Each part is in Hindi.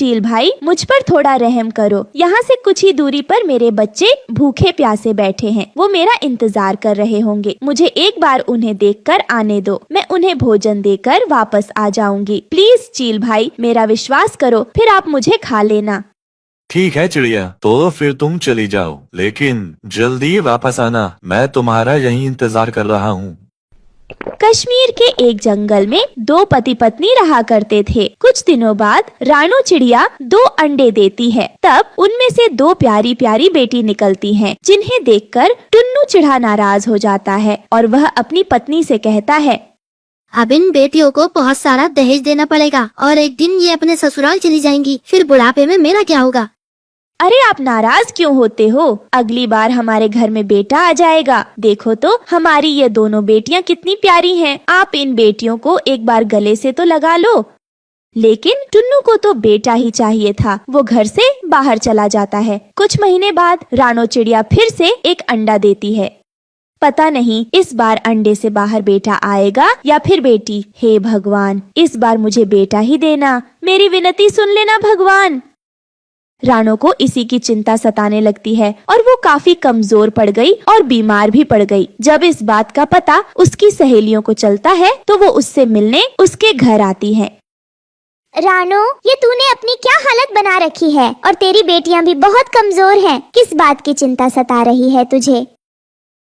चील भाई, मुझ पर थोड़ा रहम करो। यहाँ से कुछ ही दूरी पर मेरे बच्चे भूखे प्यासे बैठे हैं। वो मेरा इंतजार कर रहे होंगे। मुझे एक बार उन्हें देखकर आने दो। मैं उन्हें भोजन देकर वापस आ जाऊंगी। प्लीज चील भाई, मेरा विश्वास करो, फिर आप मुझे खा लेना। ठीक है चिड़िया, तो फिर तुम चली जाओ, लेकिन जल्दी वापस आना। मैं तुम्हारा यहीं इंतजार कर रहा हूँ। कश्मीर के एक जंगल में दो पति पत्नी रहा करते थे। कुछ दिनों बाद रानू चिड़िया 2 अंडे देती है। तब उनमें से 2 प्यारी प्यारी बेटी निकलती हैं, जिन्हें देखकर टुन्नू चिढ़ा नाराज हो जाता है और वह अपनी पत्नी से कहता है, अब इन बेटियों को बहुत सारा दहेज देना पड़ेगा और एक दिन ये अपने ससुराल चली जाएंगी। फिर बुढ़ापे में मेरा क्या होगा? अरे आप नाराज क्यों होते हो? अगली बार हमारे घर में बेटा आ जाएगा। देखो तो हमारी ये दोनों बेटियां कितनी प्यारी हैं। आप इन बेटियों को एक बार गले से तो लगा लो। लेकिन टुन्नू को तो बेटा ही चाहिए था। वो घर से बाहर चला जाता है। कुछ महीने बाद रानो चिड़िया फिर से एक अंडा देती है। पता नहीं इस बार अंडे से बाहर बेटा आएगा या फिर बेटी। हे भगवान, इस बार मुझे बेटा ही देना। मेरी विनती सुन लेना भगवान। रानो को इसी की चिंता सताने लगती है और वो काफी कमजोर पड़ गई और बीमार भी पड़ गई। जब इस बात का पता उसकी सहेलियों को चलता है तो वो उससे मिलने उसके घर आती हैं। रानो, ये तूने अपनी क्या हालत बना रखी है और तेरी बेटियां भी बहुत कमजोर हैं। किस बात की चिंता सता रही है तुझे?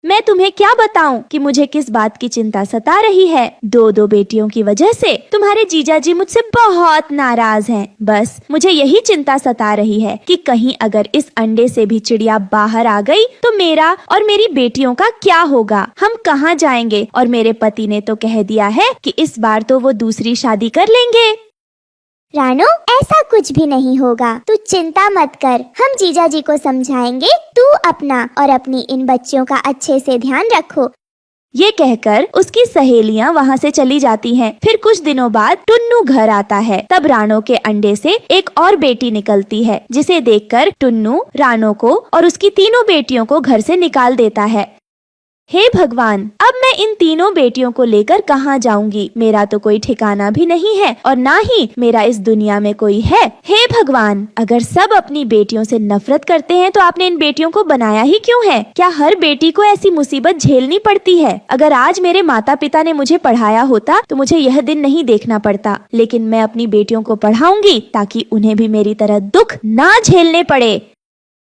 मैं तुम्हें क्या बताऊं कि मुझे किस बात की चिंता सता रही है। 2 बेटियों की वजह से तुम्हारे जीजा जी मुझसे बहुत नाराज हैं। बस मुझे यही चिंता सता रही है कि कहीं अगर इस अंडे से भी चिड़िया बाहर आ गई तो मेरा और मेरी बेटियों का क्या होगा? हम कहाँ जाएंगे? और मेरे पति ने तो कह दिया है कि इस बार तो वो दूसरी शादी कर लेंगे। रानो, ऐसा कुछ भी नहीं होगा। तू चिंता मत कर, हम जीजा जी को समझाएंगे। तू अपना और अपनी इन बच्चियों का अच्छे से ध्यान रखो। ये कहकर उसकी सहेलियां वहाँ से चली जाती हैं। फिर कुछ दिनों बाद टुन्नू घर आता है। तब रानो के अंडे से एक और बेटी निकलती है, जिसे देखकर टुन्नू रानो को और उसकी 3 बेटियों को घर से निकाल देता है। हे भगवान, अब मैं इन 3 बेटियों को लेकर कहाँ जाऊंगी? मेरा तो कोई ठिकाना भी नहीं है और ना ही मेरा इस दुनिया में कोई है। हे भगवान, अगर सब अपनी बेटियों से नफरत करते हैं तो आपने इन बेटियों को बनाया ही क्यों है? क्या हर बेटी को ऐसी मुसीबत झेलनी पड़ती है? अगर आज मेरे माता पिता ने मुझे पढ़ाया होता तो मुझे यह दिन नहीं देखना पड़ता। लेकिन मैं अपनी बेटियों को पढ़ाऊंगी ताकि उन्हें भी मेरी तरह दुख ना झेलने पड़े।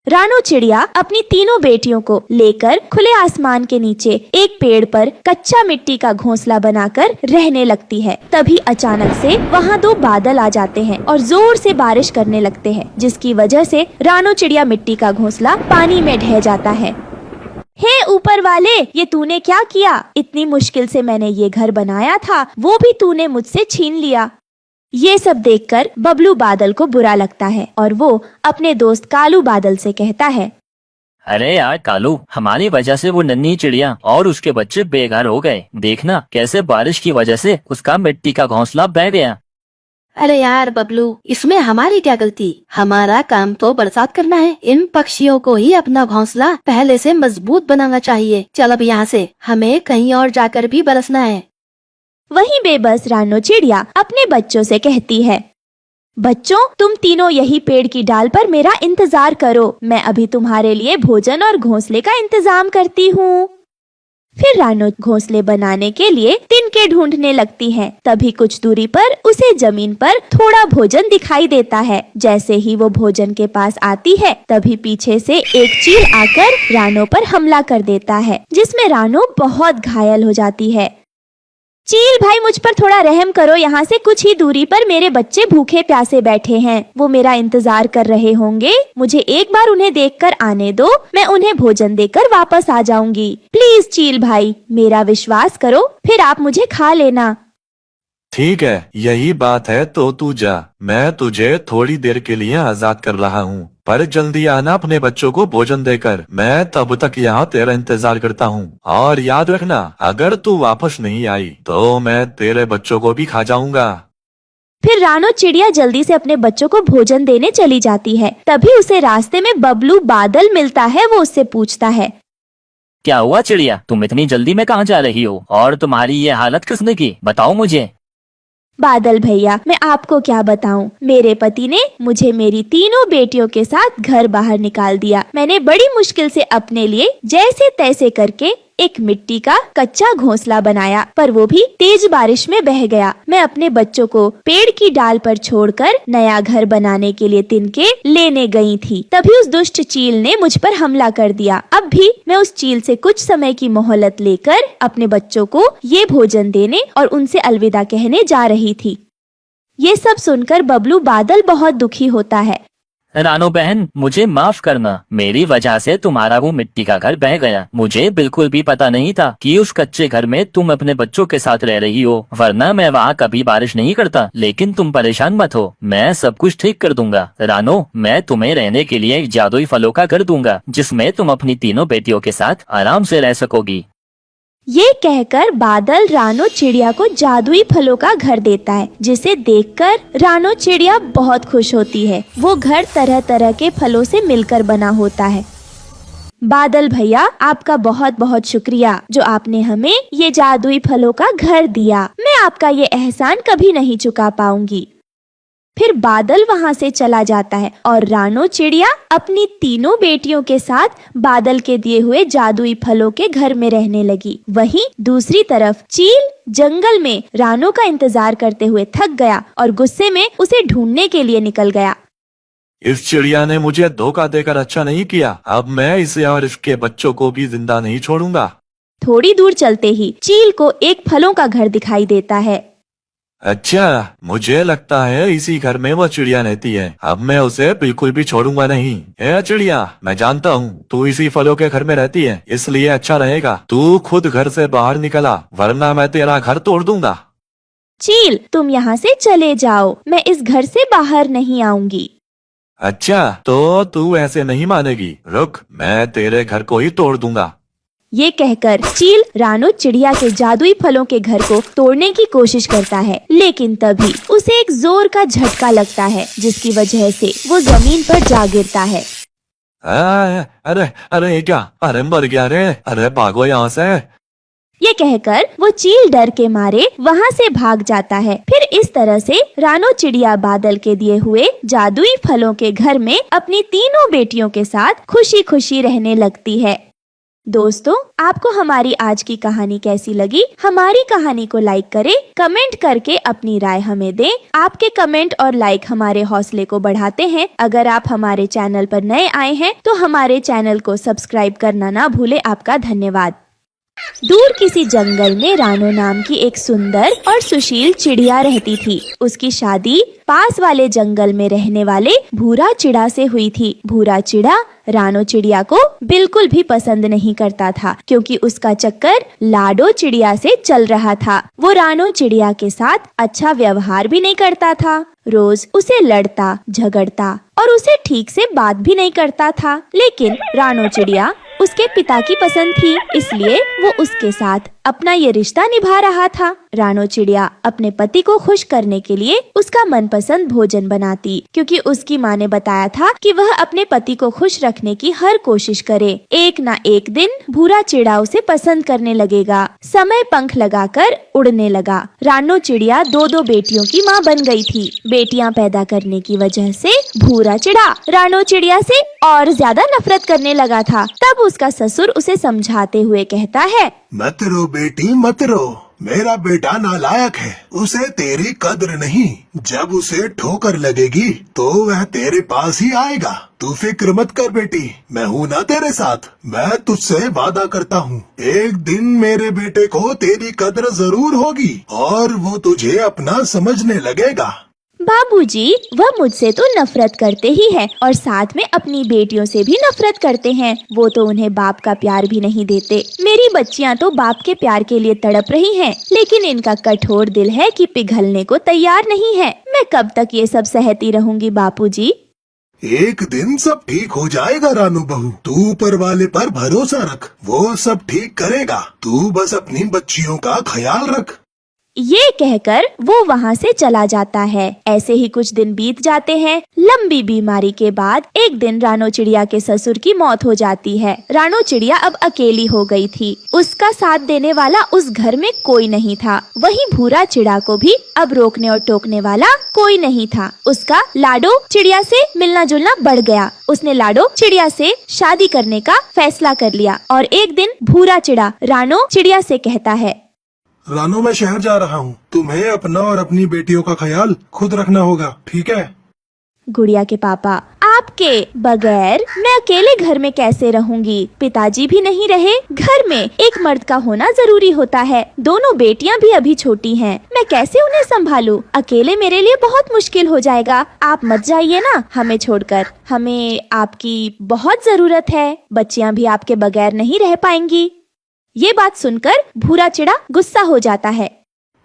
रानो चिड़िया अपनी 3 बेटियों को लेकर खुले आसमान के नीचे एक पेड़ पर कच्चा मिट्टी का घोंसला बनाकर रहने लगती है। तभी अचानक से वहाँ 2 बादल आ जाते हैं और जोर से बारिश करने लगते हैं, जिसकी वजह से रानो चिड़िया मिट्टी का घोंसला पानी में ढह जाता है। हे ऊपर वाले, ये तूने क्या किया? इतनी मुश्किल से मैंने ये घर बनाया था, वो भी तूने मुझसे छीन लिया। ये सब देखकर बबलू बादल को बुरा लगता है और वो अपने दोस्त कालू बादल से कहता है, अरे यार कालू, हमारी वजह से वो नन्ही चिड़िया और उसके बच्चे बेघर हो गए। देखना कैसे बारिश की वजह से उसका मिट्टी का घोंसला बह गया। अरे यार बबलू, इसमें हमारी क्या गलती? हमारा काम तो बरसात करना है। इन पक्षियों को ही अपना घोंसला पहले से मजबूत बनाना चाहिए। चल अब यहाँ से, हमें कहीं और जाकर भी बरसना है। वहीं बेबस रानो चिड़िया अपने बच्चों से कहती है, बच्चों, तुम तीनों यही पेड़ की डाल पर मेरा इंतजार करो। मैं अभी तुम्हारे लिए भोजन और घोंसले का इंतजाम करती हूँ। फिर रानो घोंसले बनाने के लिए तिनके ढूंढने लगती है। तभी कुछ दूरी पर उसे जमीन पर थोड़ा भोजन दिखाई देता है। जैसे ही वो भोजन के पास आती है, तभी पीछे से एक चील आकर रानो पर हमला कर देता है, जिसमें रानो बहुत घायल हो जाती है। चील भाई, मुझ पर थोड़ा रहम करो। यहाँ से कुछ ही दूरी पर मेरे बच्चे भूखे प्यासे बैठे हैं। वो मेरा इंतजार कर रहे होंगे। मुझे एक बार उन्हें देखकर आने दो। मैं उन्हें भोजन देकर वापस आ जाऊंगी। प्लीज चील भाई, मेरा विश्वास करो, फिर आप मुझे खा लेना। ठीक है, यही बात है तो तू जा। मैं तुझे थोड़ी देर के लिए आजाद कर रहा हूँ, पर जल्दी आना अपने बच्चों को भोजन देकर। मैं तब तक यहाँ तेरा इंतजार करता हूँ। और याद रखना, अगर तू वापस नहीं आई तो मैं तेरे बच्चों को भी खा जाऊंगा। फिर रानो चिड़िया जल्दी से अपने बच्चों को भोजन देने चली जाती है। तभी उसे रास्ते में बबलू बादल मिलता है। वो उससे पूछता है, क्या हुआ चिड़िया, तुम इतनी जल्दी में कहाँ जा रही हो और तुम्हारी ये हालत किसने की? बताओ मुझे। बादल भैया, मैं आपको क्या बताऊं, मेरे पति ने मुझे मेरी तीनों बेटियों के साथ घर बाहर निकाल दिया। मैंने बड़ी मुश्किल से अपने लिए जैसे तैसे करके एक मिट्टी का कच्चा घोंसला बनाया, पर वो भी तेज बारिश में बह गया। मैं अपने बच्चों को पेड़ की डाल पर छोड़कर नया घर बनाने के लिए तिनके लेने गई थी, तभी उस दुष्ट चील ने मुझ पर हमला कर दिया। अब भी मैं उस चील से कुछ समय की मोहलत लेकर अपने बच्चों को ये भोजन देने और उनसे अलविदा कहने जा रही थी। ये सब सुनकर बबलू बादल बहुत दुखी होता है। रानो बहन, मुझे माफ करना, मेरी वजह से तुम्हारा वो मिट्टी का घर बह गया। मुझे बिल्कुल भी पता नहीं था कि उस कच्चे घर में तुम अपने बच्चों के साथ रह रही हो, वरना मैं वहाँ कभी बारिश नहीं करता। लेकिन तुम परेशान मत हो, मैं सब कुछ ठीक कर दूंगा। रानो, मैं तुम्हें रहने के लिए एक जादुई फलों का घर दूंगा, जिसमें तुम अपनी तीनों बेटियों के साथ आराम से रह सकोगी। ये कहकर बादल रानो चिड़िया को जादुई फलों का घर देता है, जिसे देखकर रानो चिड़िया बहुत खुश होती है। वो घर तरह तरह के फलों से मिलकर बना होता है। बादल भैया, आपका बहुत बहुत शुक्रिया जो आपने हमें ये जादुई फलों का घर दिया। मैं आपका ये एहसान कभी नहीं चुका पाऊंगी। फिर बादल वहाँ से चला जाता है और रानो चिड़िया अपनी तीनों बेटियों के साथ बादल के दिए हुए जादुई फलों के घर में रहने लगी। वहीं दूसरी तरफ चील जंगल में रानो का इंतजार करते हुए थक गया और गुस्से में उसे ढूंढने के लिए निकल गया। इस चिड़िया ने मुझे धोखा देकर अच्छा नहीं किया। अब मैं इसे और इसके बच्चों को भी जिंदा नहीं छोड़ूंगा। थोड़ी दूर चलते ही चील को एक फलों का घर दिखाई देता है। अच्छा, मुझे लगता है इसी घर में वो चिड़िया रहती है। अब मैं उसे बिल्कुल भी छोड़ूंगा नहीं। ए चिड़िया, मैं जानता हूँ तू इसी फलों के घर में रहती है, इसलिए अच्छा रहेगा तू खुद घर से बाहर निकला, वरना मैं तेरा घर तोड़ दूंगा। चील, तुम यहाँ से चले जाओ, मैं इस घर से बाहर नहीं आऊंगी। अच्छा, तो तू ऐसे नहीं मानेगी। रुक, मैं तेरे घर को ही तोड़ दूंगा। ये कहकर चील रानो चिड़िया के जादुई फलों के घर को तोड़ने की कोशिश करता है, लेकिन तभी उसे एक जोर का झटका लगता है, जिसकी वजह से वो जमीन पर जा गिरता है। अरे अरे ये क्या, अरे मर गया रे, अरे भागो यहाँ से। ये कहकर वो चील डर के मारे वहाँ से भाग जाता है। फिर इस तरह से रानो चिड़िया बादल के दिए हुए जादुई फलों के घर में अपनी तीनों बेटियों के साथ खुशी खुशी रहने लगती है। दोस्तों, आपको हमारी आज की कहानी कैसी लगी? हमारी कहानी को लाइक करें, कमेंट करके अपनी राय हमें दें। आपके कमेंट और लाइक हमारे हौसले को बढ़ाते हैं। अगर आप हमारे चैनल पर नए आए हैं तो हमारे चैनल को सब्सक्राइब करना ना भूले। आपका धन्यवाद। दूर किसी जंगल में रानो नाम की एक सुंदर और सुशील चिड़िया रहती थी। उसकी शादी पास वाले जंगल में रहने वाले भूरा चिड़ा से हुई थी। भूरा चिड़ा रानो चिड़िया को बिल्कुल भी पसंद नहीं करता था, क्योंकि उसका चक्कर लाडो चिड़िया से चल रहा था। वो रानो चिड़िया के साथ अच्छा व्यवहार भी नहीं करता था, रोज उसे लड़ता झगड़ता और उसे ठीक से बात भी नहीं करता था। लेकिन रानो चिड़िया उसके पिता की पसंद थी, इसलिए वो उसके साथ अपना ये रिश्ता निभा रहा था। रानो चिड़िया अपने पति को खुश करने के लिए उसका मनपसंद भोजन बनाती, क्योंकि उसकी माँ ने बताया था कि वह अपने पति को खुश रखने की हर कोशिश करे। एक ना एक दिन भूरा चिड़ा उसे पसंद करने लगेगा। समय पंख लगाकर उड़ने लगा। रानो चिड़िया 2-2 बेटियों की माँ बन गई थी। बेटियाँ पैदा करने की वजह से भूरा चिड़ा रानो चिड़िया से और ज्यादा नफरत करने लगा था। तब उसका ससुर उसे समझाते हुए कहता है, मत रो बेटी मत रो, मेरा बेटा नालायक है, उसे तेरी कद्र नहीं। जब उसे ठोकर लगेगी तो वह तेरे पास ही आएगा। तू फिक्र मत कर बेटी, मैं हूँ ना तेरे साथ। मैं तुझसे वादा करता हूँ, एक दिन मेरे बेटे को तेरी कद्र जरूर होगी और वो तुझे अपना समझने लगेगा। बाबूजी, वह मुझसे तो नफरत करते ही हैं और साथ में अपनी बेटियों से भी नफरत करते हैं। वो तो उन्हें बाप का प्यार भी नहीं देते। मेरी बच्चियां तो बाप के प्यार के लिए तड़प रही हैं, लेकिन इनका कठोर दिल है कि पिघलने को तैयार नहीं है। मैं कब तक ये सब सहती रहूंगी बापूजी? एक दिन सब ठीक हो जाएगा रानू बहू, तू ऊपर वाले पर भरोसा रख, वो सब ठीक करेगा। तू बस अपनी बच्चियों का ख्याल रख। ये कहकर वो वहाँ से चला जाता है। ऐसे ही कुछ दिन बीत जाते हैं। लंबी बीमारी के बाद एक दिन रानो चिड़िया के ससुर की मौत हो जाती है। रानो चिड़िया अब अकेली हो गई थी। उसका साथ देने वाला उस घर में कोई नहीं था। वहीं भूरा चिड़ा को भी अब रोकने और टोकने वाला कोई नहीं था। उसका लाडो चिड़िया से मिलना जुलना बढ़ गया। उसने लाडो चिड़िया से शादी करने का फैसला कर लिया और एक दिन भूरा चिड़ा रानो चिड़िया से कहता है, रानो मैं शहर जा रहा हूँ, तुम्हें अपना और अपनी बेटियों का ख्याल खुद रखना होगा, ठीक है? गुड़िया के पापा, आपके बगैर मैं अकेले घर में कैसे रहूंगी? पिताजी भी नहीं रहे। घर में एक मर्द का होना जरूरी होता है। दोनों बेटियां भी अभी छोटी हैं। मैं कैसे उन्हें संभालूं? अकेले मेरे लिए बहुत मुश्किल हो जाएगा। आप मत जाइए ना हमें छोड़कर। हमें आपकी बहुत जरूरत है। बच्चियां भी आपके बगैर नहीं रह पाएंगी। ये बात सुनकर भूरा चिड़ा गुस्सा हो जाता है।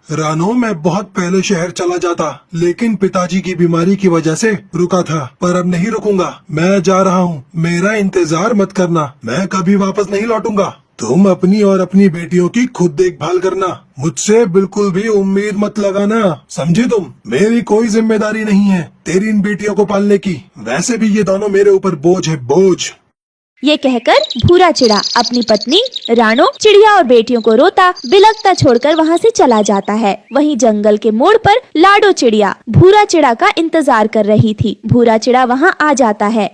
रानो मैं बहुत पहले शहर चला जाता, लेकिन पिताजी की बीमारी की वजह से रुका था, पर अब नहीं रुकूंगा। मैं जा रहा हूँ, मेरा इंतजार मत करना। मैं कभी वापस नहीं लौटूंगा। तुम अपनी और अपनी बेटियों की खुद देखभाल करना। मुझसे बिल्कुल भी उम्मीद मत लगाना, समझी तुम? मेरी कोई जिम्मेदारी नहीं है तेरी इन बेटियों को पालने की। वैसे भी ये दोनों मेरे ऊपर बोझ है, बोझ। ये कहकर भूरा चिड़ा अपनी पत्नी रानो चिड़िया और बेटियों को रोता बिलखता छोड़कर वहाँ से चला जाता है। वहीं जंगल के मोड़ पर लाडो चिड़िया भूरा चिड़ा का इंतजार कर रही थी। भूरा चिड़ा वहाँ आ जाता है।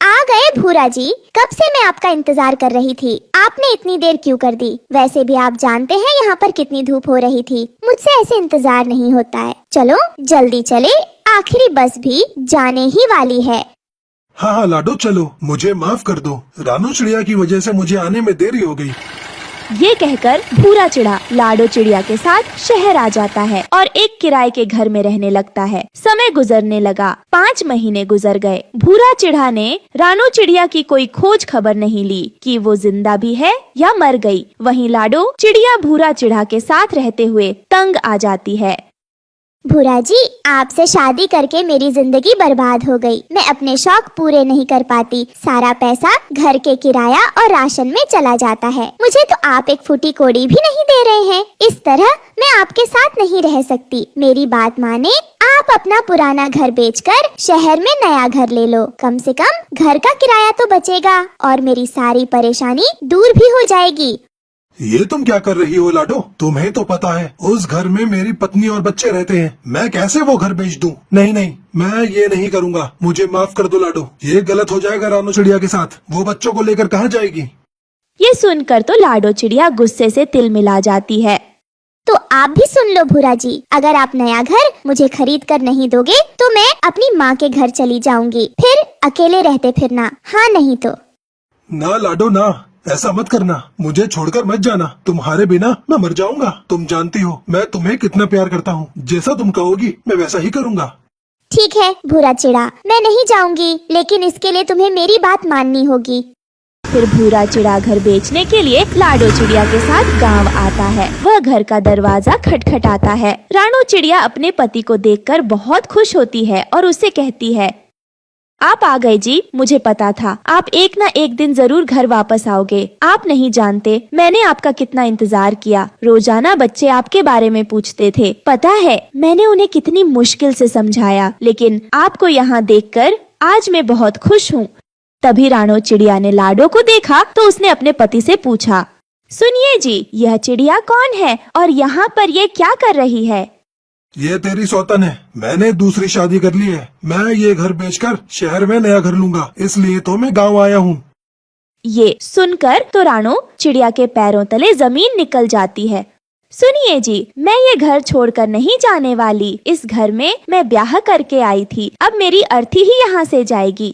आ गए भूरा जी, कब से मैं आपका इंतजार कर रही थी। आपने इतनी देर क्यों कर दी? वैसे भी आप जानते हैं यहाँ पर कितनी धूप हो रही थी। मुझसे ऐसे इंतजार नहीं होता है। चलो जल्दी चले, आखिरी बस भी जाने ही वाली है। हाँ हाँ लाडो चलो, मुझे माफ कर दो। रानो चिड़िया की वजह से मुझे आने में देरी हो गई। ये कहकर भूरा चिड़ा लाडो चिड़िया के साथ शहर आ जाता है और एक किराए के घर में रहने लगता है। समय गुजरने लगा। 5 महीने गुजर गए। भूरा चिड़ा ने रानो चिड़िया की कोई खोज खबर नहीं ली कि वो जिंदा भी है या मर गई। वहीं लाडो चिड़िया भूरा चिड़ा के साथ रहते हुए तंग आ जाती है। भूरा जी, आपसे शादी करके मेरी जिंदगी बर्बाद हो गई। मैं अपने शौक पूरे नहीं कर पाती। सारा पैसा घर के किराया और राशन में चला जाता है। मुझे तो आप एक फूटी कोड़ी भी नहीं दे रहे हैं। इस तरह मैं आपके साथ नहीं रह सकती। मेरी बात माने, आप अपना पुराना घर बेचकर शहर में नया घर ले लो। कम से कम घर का किराया तो बचेगा और मेरी सारी परेशानी दूर भी हो जाएगी। ये तुम क्या कर रही हो लाडो? तुम्हें तो पता है उस घर में मेरी पत्नी और बच्चे रहते हैं। मैं कैसे वो घर बेच दूं? नहीं नहीं, मैं ये नहीं करूँगा। मुझे माफ कर दो लाडो। ये गलत हो जाएगा रानो चिड़िया के साथ। वो बच्चों को लेकर कहाँ जाएगी? ये सुनकर तो लाडो चिड़िया गुस्से से तिल मिला जाती है। तो आप भी सुन लो भूरा जी, अगर आप नया घर मुझे खरीद कर नहीं दोगे तो मैं अपनी माँ के घर चली जाऊंगी। फिर अकेले रहते फिरना। हाँ नहीं तो? ना लाडो ना, ऐसा मत करना। मुझे छोड़कर मत जाना। तुम्हारे बिना मैं मर जाऊंगा। तुम जानती हो मैं तुम्हें कितना प्यार करता हूँ। जैसा तुम कहोगी मैं वैसा ही करूँगा। ठीक है भूरा चिड़ा, मैं नहीं जाऊंगी, लेकिन इसके लिए तुम्हें मेरी बात माननी होगी। फिर भूरा चिड़ा घर बेचने के लिए लाडो चिड़िया के साथ गांव आता है। वह घर का दरवाजा खटखटाता है। रानो चिड़िया अपने पति को देखकर बहुत खुश होती है और उससे कहती है, आप आ गए जी। मुझे पता था आप एक ना एक दिन जरूर घर वापस आओगे। आप नहीं जानते मैंने आपका कितना इंतजार किया। रोजाना बच्चे आपके बारे में पूछते थे। पता है मैंने उन्हें कितनी मुश्किल से समझाया, लेकिन आपको यहाँ देखकर आज मैं बहुत खुश हूँ। तभी रानो चिड़िया ने लाडो को देखा तो उसने अपने पति से पूछा, सुनिए जी, यह चिड़िया कौन है और यहाँ पर ये क्या कर रही है? ये तेरी सौतन है। मैंने दूसरी शादी कर ली है। मैं ये घर बेचकर शहर में नया घर लूंगा, इसलिए तो मैं गांव आया हूँ। ये सुनकर तो रानो चिड़िया के पैरों तले जमीन निकल जाती है। सुनिए जी, मैं ये घर छोड़कर नहीं जाने वाली। इस घर में मैं ब्याह करके आई थी। अब मेरी अर्थी ही यहाँ से जाएगी।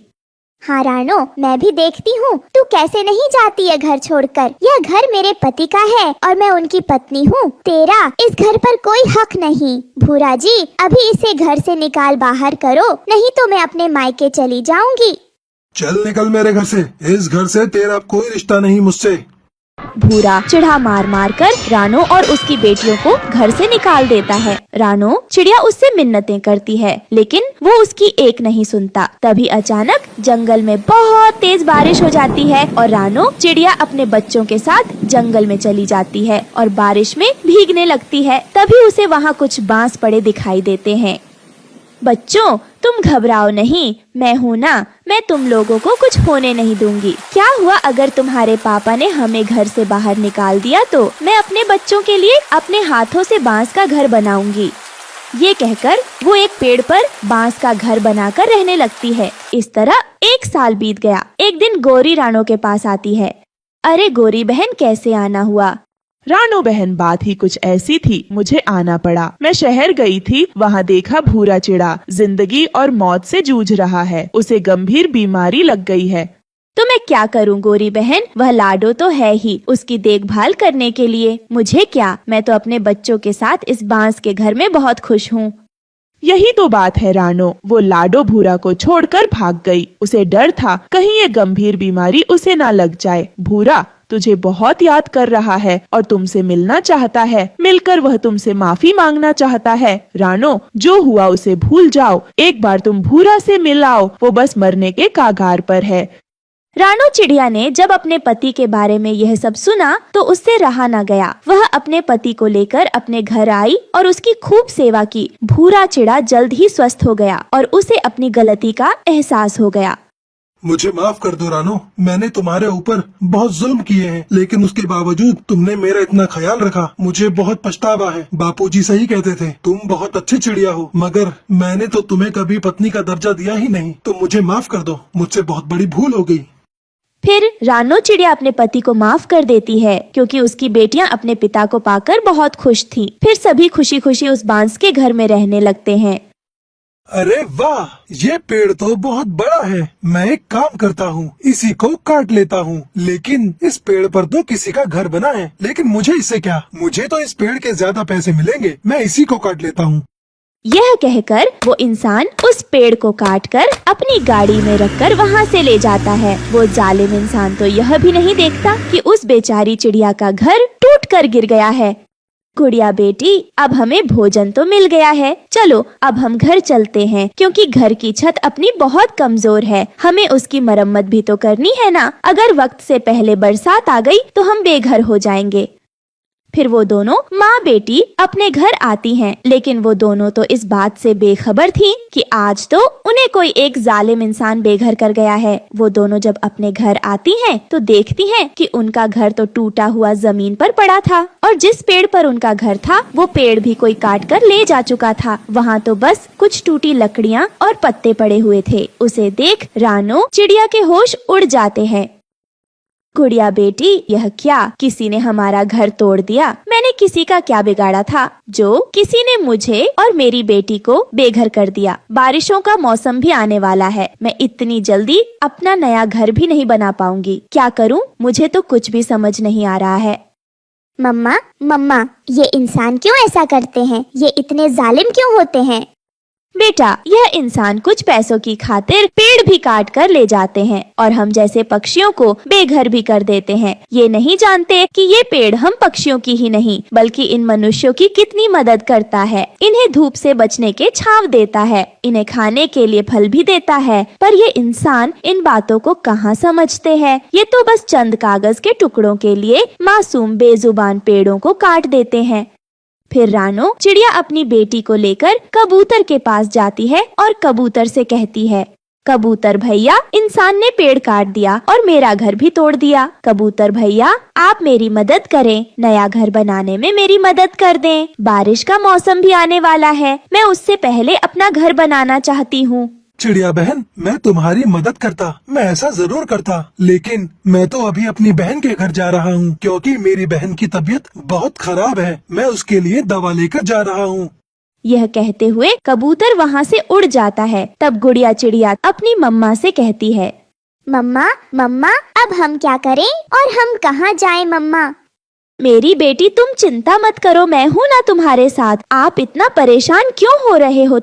हाँ रानो, मैं भी देखती हूँ तू कैसे नहीं जाती है घर छोड़कर। यह घर मेरे पति का है और मैं उनकी पत्नी हूँ। तेरा इस घर पर कोई हक नहीं। भूरा जी, अभी इसे घर से निकाल बाहर करो, नहीं तो मैं अपने मायके चली जाऊंगी। चल निकल मेरे घर से। इस घर से तेरा कोई रिश्ता नहीं मुझसे। भूरा चिढ़ा मार मार कर रानो और उसकी बेटियों को घर से निकाल देता है। रानो चिड़िया उससे मिन्नतें करती है, लेकिन वो उसकी एक नहीं सुनता। तभी अचानक जंगल में बहुत तेज बारिश हो जाती है और रानो चिड़िया अपने बच्चों के साथ जंगल में चली जाती है और बारिश में भीगने लगती है। तभी उसे वहाँ कुछ बांस पड़े दिखाई देते हैं। बच्चों, तुम घबराओ नहीं, मैं हूँ ना, मैं तुम लोगों को कुछ होने नहीं दूंगी। क्या हुआ अगर तुम्हारे पापा ने हमें घर से बाहर निकाल दिया तो मैं अपने बच्चों के लिए अपने हाथों से बांस का घर बनाऊंगी। ये कहकर वो एक पेड़ पर बांस का घर बनाकर रहने लगती है। इस तरह 1 साल बीत गया। एक दिन गोरी रानो के पास आती है। अरे गोरी बहन, कैसे आना हुआ? रानो बहन, बात ही कुछ ऐसी थी, मुझे आना पड़ा। मैं शहर गई थी, वहाँ देखा भूरा चिड़ा जिंदगी और मौत से जूझ रहा है। उसे गंभीर बीमारी लग गई है। तो मैं क्या करूं गोरी बहन, वह लाडो तो है ही उसकी देखभाल करने के लिए। मुझे क्या, मैं तो अपने बच्चों के साथ इस बांस के घर में बहुत खुश हूँ। यही तो बात है रानो, वो लाडो भूरा को छोड़कर भाग गई। उसे डर था कहीं ये गंभीर बीमारी उसे ना लग जाए। भूरा तुझे बहुत याद कर रहा है और तुमसे मिलना चाहता है। मिलकर वह तुमसे माफी मांगना चाहता है। रानो, जो हुआ उसे भूल जाओ। एक बार तुम भूरा से मिल आओ, वो बस मरने के कागार पर है। रानो चिड़िया ने जब अपने पति के बारे में यह सब सुना तो उससे रहा न गया। वह अपने पति को लेकर अपने घर आई और उसकी खूब सेवा की। भूरा चिड़ा जल्द ही स्वस्थ हो गया और उसे अपनी गलती का एहसास हो गया। मुझे माफ कर दो रानो, मैंने तुम्हारे ऊपर बहुत जुल्म किए हैं, लेकिन उसके बावजूद तुमने मेरा इतना ख्याल रखा। मुझे बहुत पछतावा है। बापूजी सही कहते थे, तुम बहुत अच्छी चिड़िया हो, मगर मैंने तो तुम्हें कभी पत्नी का दर्जा दिया ही नहीं। तो मुझे माफ कर दो, मुझसे बहुत बड़ी भूल हो गई। फिर रानो चिड़िया अपने पति को माफ कर देती है, क्योंकि उसकी बेटियां अपने पिता को पाकर बहुत खुश थीं। फिर सभी खुशी खुशी उस बांस के घर में रहने लगते हैं। अरे वाह, ये पेड़ तो बहुत बड़ा है। मैं एक काम करता हूँ, इसी को काट लेता हूँ। लेकिन इस पेड़ पर तो किसी का घर बना है, लेकिन मुझे इससे क्या, मुझे तो इस पेड़ के ज्यादा पैसे मिलेंगे। मैं इसी को काट लेता हूँ। यह कहकर वो इंसान उस पेड़ को काटकर अपनी गाड़ी में रखकर वहाँ से ले जाता है। वो जालिम इंसान तो यह भी नहीं देखता कि उस बेचारी चिड़िया का घर टूट कर गिर गया है। गुड़िया बेटी, अब हमें भोजन तो मिल गया है, चलो अब हम घर चलते हैं, क्योंकि घर की छत अपनी बहुत कमजोर है। हमें उसकी मरम्मत भी तो करनी है ना। अगर वक्त से पहले बरसात आ गई तो हम बेघर हो जाएंगे। फिर वो दोनों माँ बेटी अपने घर आती हैं, लेकिन वो दोनों तो इस बात से बेखबर थीं कि आज तो उन्हें कोई एक जालिम इंसान बेघर कर गया है। वो दोनों जब अपने घर आती हैं तो देखती हैं कि उनका घर तो टूटा हुआ जमीन पर पड़ा था और जिस पेड़ पर उनका घर था वो पेड़ भी कोई काट कर ले जा चुका था। वहाँ तो बस कुछ टूटी लकड़ियाँ और पत्ते पड़े हुए थे। उसे देख रानो चिड़िया के होश उड़ जाते हैं। गुड़िया बेटी, यह क्या, किसी ने हमारा घर तोड़ दिया। मैंने किसी का क्या बिगाड़ा था जो किसी ने मुझे और मेरी बेटी को बेघर कर दिया। बारिशों का मौसम भी आने वाला है, मैं इतनी जल्दी अपना नया घर भी नहीं बना पाऊंगी। क्या करूं, मुझे तो कुछ भी समझ नहीं आ रहा है। मम्मा मम्मा, ये इंसान क्यों ऐसा करते हैं? ये इतने जालिम क्यों होते हैं? बेटा, यह इंसान कुछ पैसों की खातिर पेड़ भी काट कर ले जाते हैं और हम जैसे पक्षियों को बेघर भी कर देते हैं। ये नहीं जानते कि ये पेड़ हम पक्षियों की ही नहीं बल्कि इन मनुष्यों की कितनी मदद करता है। इन्हें धूप से बचने के छांव देता है, इन्हें खाने के लिए फल भी देता है। पर ये इंसान इन बातों को कहाँ समझते हैं। ये तो बस चंद कागज के टुकड़ों के लिए मासूम बेजुबान पेड़ों को काट देते हैं। फिर रानो चिड़िया अपनी बेटी को लेकर कबूतर के पास जाती है और कबूतर से कहती है, कबूतर भैया, इंसान ने पेड़ काट दिया और मेरा घर भी तोड़ दिया। कबूतर भैया, आप मेरी मदद करें, नया घर बनाने में मेरी मदद कर दें। बारिश का मौसम भी आने वाला है, मैं उससे पहले अपना घर बनाना चाहती हूँ। चिड़िया बहन, मैं तुम्हारी मदद करता, मैं ऐसा जरूर करता, लेकिन मैं तो अभी अपनी बहन के घर जा रहा हूँ, क्योंकि मेरी बहन की तबीयत बहुत खराब है। मैं उसके लिए दवा लेकर जा रहा हूँ। यह कहते हुए कबूतर वहाँ से उड़ जाता है। तब गुड़िया चिड़िया अपनी मम्मा से कहती है, मम्मा मम्मा, अब हम क्या करें और हम कहाँ जाएं मम्मा? मेरी बेटी, तुम चिंता मत करो, मैं हूँ ना तुम्हारे साथ। आप इतना परेशान क्यों हो रहे हो?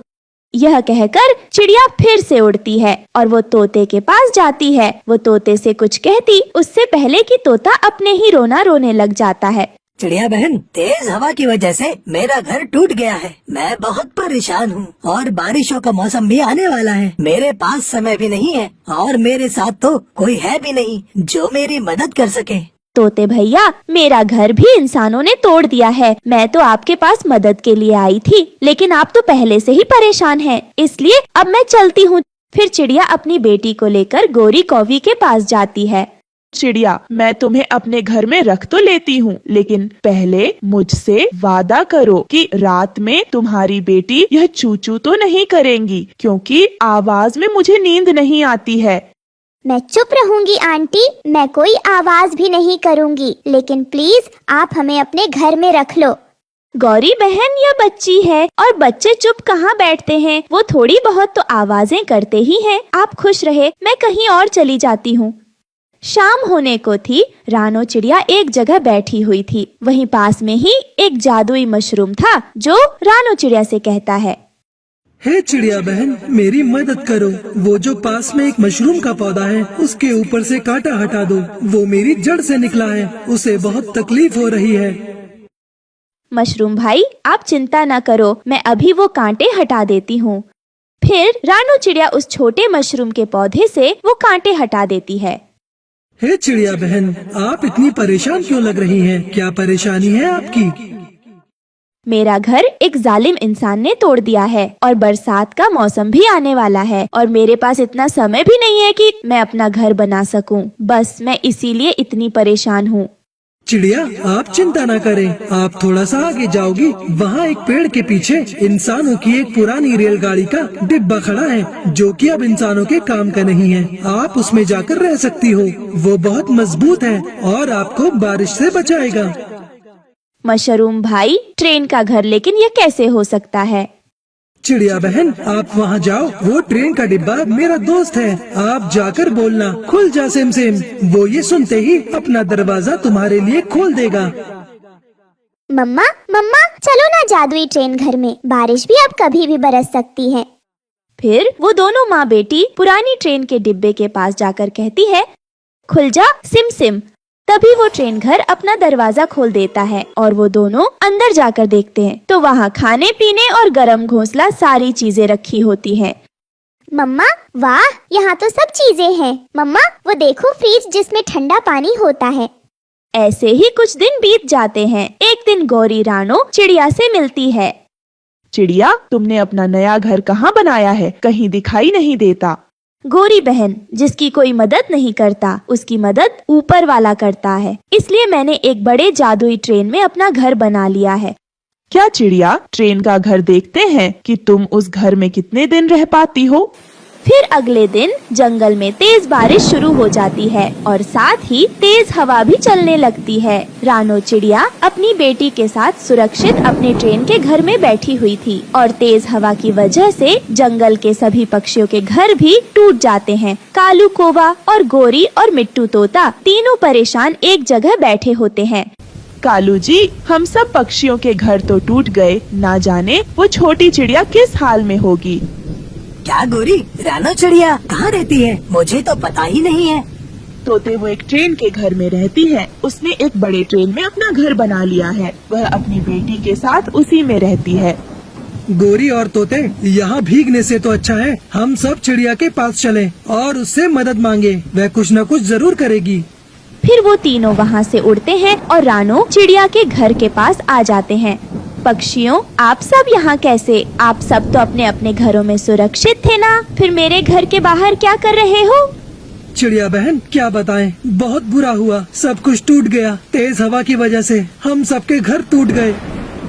यह कहकर चिड़िया फिर से उड़ती है और वो तोते के पास जाती है। वो तोते से कुछ कहती उससे पहले कि तोता अपने ही रोना रोने लग जाता है। चिड़िया बहन, तेज हवा की वजह से मेरा घर टूट गया है। मैं बहुत परेशान हूँ और बारिशों का मौसम भी आने वाला है। मेरे पास समय भी नहीं है और मेरे साथ तो कोई है भी नहीं जो मेरी मदद कर सके। तोते भैया, मेरा घर भी इंसानों ने तोड़ दिया है। मैं तो आपके पास मदद के लिए आई थी, लेकिन आप तो पहले से ही परेशान हैं, इसलिए अब मैं चलती हूँ। फिर चिड़िया अपनी बेटी को लेकर गोरी कौवी के पास जाती है। चिड़िया, मैं तुम्हें अपने घर में रख तो लेती हूँ, लेकिन पहले मुझसे वादा करो कि रात में तुम्हारी बेटी यह चूचू तो नहीं करेंगी, क्योंकि आवाज में मुझे नींद नहीं आती है। मैं चुप रहूंगी आंटी, मैं कोई आवाज भी नहीं करूंगी, लेकिन प्लीज आप हमें अपने घर में रख लो। गौरी बहन, यह बच्ची है और बच्चे चुप कहाँ बैठते हैं, वो थोड़ी बहुत तो आवाजें करते ही हैं। आप खुश रहे, मैं कहीं और चली जाती हूँ। शाम होने को थी। रानो चिड़िया एक जगह बैठी हुई थी। वहीं पास में ही एक जादुई मशरूम था जो रानो चिड़िया से कहता है, हे चिड़िया बहन, मेरी मदद करो। वो जो पास में एक मशरूम का पौधा है, उसके ऊपर से कांटा हटा दो। वो मेरी जड़ से निकला है, उसे बहुत तकलीफ हो रही है। मशरूम भाई, आप चिंता न करो, मैं अभी वो कांटे हटा देती हूँ। फिर रानो चिड़िया उस छोटे मशरूम के पौधे से वो कांटे हटा देती है। हे चिड़िया बहन, आप इतनी परेशान क्यों लग रही हैं? क्या परेशानी है आपकी? मेरा घर एक जालिम इंसान ने तोड़ दिया है और बरसात का मौसम भी आने वाला है और मेरे पास इतना समय भी नहीं है कि मैं अपना घर बना सकूं। बस मैं इसीलिए इतनी परेशान हूँ। चिड़िया, आप चिंता न करें। आप थोड़ा सा आगे जाओगी, वहाँ एक पेड़ के पीछे इंसानों की एक पुरानी रेलगाड़ी का डिब्बा खड़ा है, जो कि अब इंसानों के काम का नहीं है। आप उसमें जाकर रह सकती हो। वो बहुत मजबूत है और आपको बारिश से बचाएगा। मशरूम भाई, ट्रेन का घर, लेकिन ये कैसे हो सकता है? चिड़िया बहन, आप वहाँ जाओ। वो ट्रेन का डिब्बा मेरा दोस्त है। आप जाकर बोलना, खुल जा सिम सिम। वो ये सुनते ही अपना दरवाजा तुम्हारे लिए खोल देगा। मम्मा मम्मा, चलो ना जादुई ट्रेन घर में, बारिश भी अब कभी भी बरस सकती है। फिर वो दोनों माँ बेटी पुरानी ट्रेन के डिब्बे के पास जाकर कहती है, खुल जा सिम सिम। तभी वो ट्रेन घर अपना दरवाजा खोल देता है और वो दोनों अंदर जाकर देखते हैं तो वहाँ खाने पीने और गरम घोंसला सारी चीजें रखी होती हैं। मम्मा वाह, यहाँ तो सब चीजें हैं। मम्मा वो देखो, फ्रिज जिसमें ठंडा पानी होता है। ऐसे ही कुछ दिन बीत जाते हैं। एक दिन गौरी रानो चिड़िया से मिलती है। चिड़िया, तुमने अपना नया घर कहाँ बनाया है? कहीं दिखाई नहीं देता। गौरी बहन, जिसकी कोई मदद नहीं करता उसकी मदद ऊपर वाला करता है, इसलिए मैंने एक बड़े जादुई ट्रेन में अपना घर बना लिया है। क्या चिड़िया, ट्रेन का घर देखते हैं कि तुम उस घर में कितने दिन रह पाती हो? फिर अगले दिन जंगल में तेज बारिश शुरू हो जाती है और साथ ही तेज हवा भी चलने लगती है। रानो चिड़िया अपनी बेटी के साथ सुरक्षित अपने ट्रेन के घर में बैठी हुई थी और तेज हवा की वजह से जंगल के सभी पक्षियों के घर भी टूट जाते हैं। कालू कौवा और गोरी और मिट्टू तोता तीनों परेशान एक जगह बैठे होते हैं। कालू जी, हम सब पक्षियों के घर तो टूट गए, ना जाने वो छोटी चिड़िया किस हाल में होगी। क्या गोरी, रानो चिड़िया कहाँ रहती है? मुझे तो पता ही नहीं है। तोते वो एक ट्रेन के घर में रहती है। उसने एक बड़े ट्रेन में अपना घर बना लिया है। वह अपनी बेटी के साथ उसी में रहती है। गोरी और तोते, यहाँ भीगने से तो अच्छा है हम सब चिड़िया के पास चलें और उससे मदद मांगे। वह कुछ न कुछ जरूर करेगी। फिर वो तीनों वहाँ से उड़ते हैं और रानो चिड़िया के घर के पास आ जाते हैं। पक्षियों, आप सब यहाँ कैसे? आप सब तो अपने अपने घरों में सुरक्षित थे ना? फिर मेरे घर के बाहर क्या कर रहे हो? चिड़िया बहन, क्या बताएं, बहुत बुरा हुआ। सब कुछ टूट गया। तेज हवा की वजह से हम सबके घर टूट गए।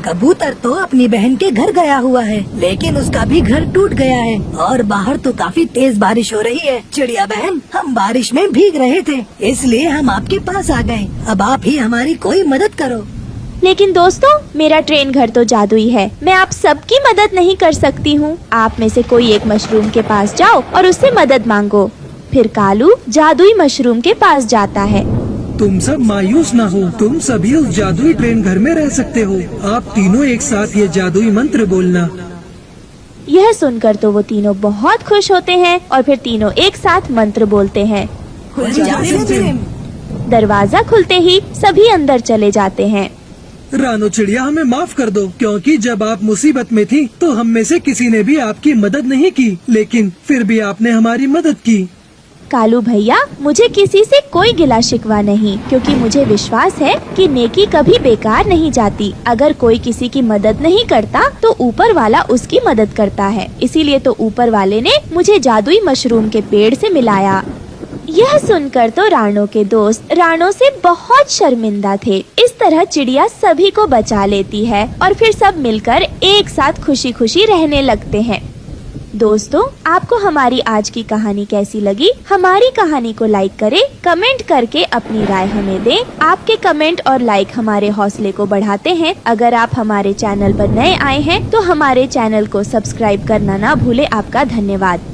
कबूतर तो अपनी बहन के घर गया हुआ है, लेकिन उसका भी घर टूट गया है और बाहर तो काफी तेज बारिश हो रही है। चिड़िया बहन, हम बारिश में भीग रहे थे, इसलिए हम आपके पास आ गए। अब आप ही हमारी कोई मदद करो। लेकिन दोस्तों, मेरा ट्रेन घर तो जादुई है, मैं आप सबकी मदद नहीं कर सकती हूँ। आप में से कोई एक मशरूम के पास जाओ और उससे मदद मांगो। फिर कालू जादुई मशरूम के पास जाता है। तुम सब मायूस ना हो, तुम सभी उस जादुई ट्रेन घर में रह सकते हो। आप तीनों एक साथ ये जादुई मंत्र बोलना। यह सुनकर तो वो तीनों बहुत खुश होते हैं और फिर तीनों एक साथ मंत्र बोलते हैं। खुल जा सिम। दरवाजा खुलते ही सभी अंदर चले जाते हैं। रानो चिड़िया, हमें माफ कर दो, क्योंकि जब आप मुसीबत में थी तो हम में से किसी ने भी आपकी मदद नहीं की, लेकिन फिर भी आपने हमारी मदद की। कालू भैया, मुझे किसी से कोई गिला शिकवा नहीं, क्योंकि मुझे विश्वास है कि नेकी कभी बेकार नहीं जाती। अगर कोई किसी की मदद नहीं करता तो ऊपर वाला उसकी मदद करता है। इसीलिए तो ऊपर वाले ने मुझे जादुई मशरूम के पेड़ से मिलाया। यह सुनकर तो रानो के दोस्त रानो से बहुत शर्मिंदा थे। इस तरह चिड़िया सभी को बचा लेती है और फिर सब मिलकर एक साथ खुशी खुशी रहने लगते हैं। दोस्तों, आपको हमारी आज की कहानी कैसी लगी? हमारी कहानी को लाइक करें, कमेंट करके अपनी राय हमें दें। आपके कमेंट और लाइक हमारे हौसले को बढ़ाते हैं। अगर आप हमारे चैनल पर नए आए हैं तो हमारे चैनल को सब्सक्राइब करना ना भूले। आपका धन्यवाद।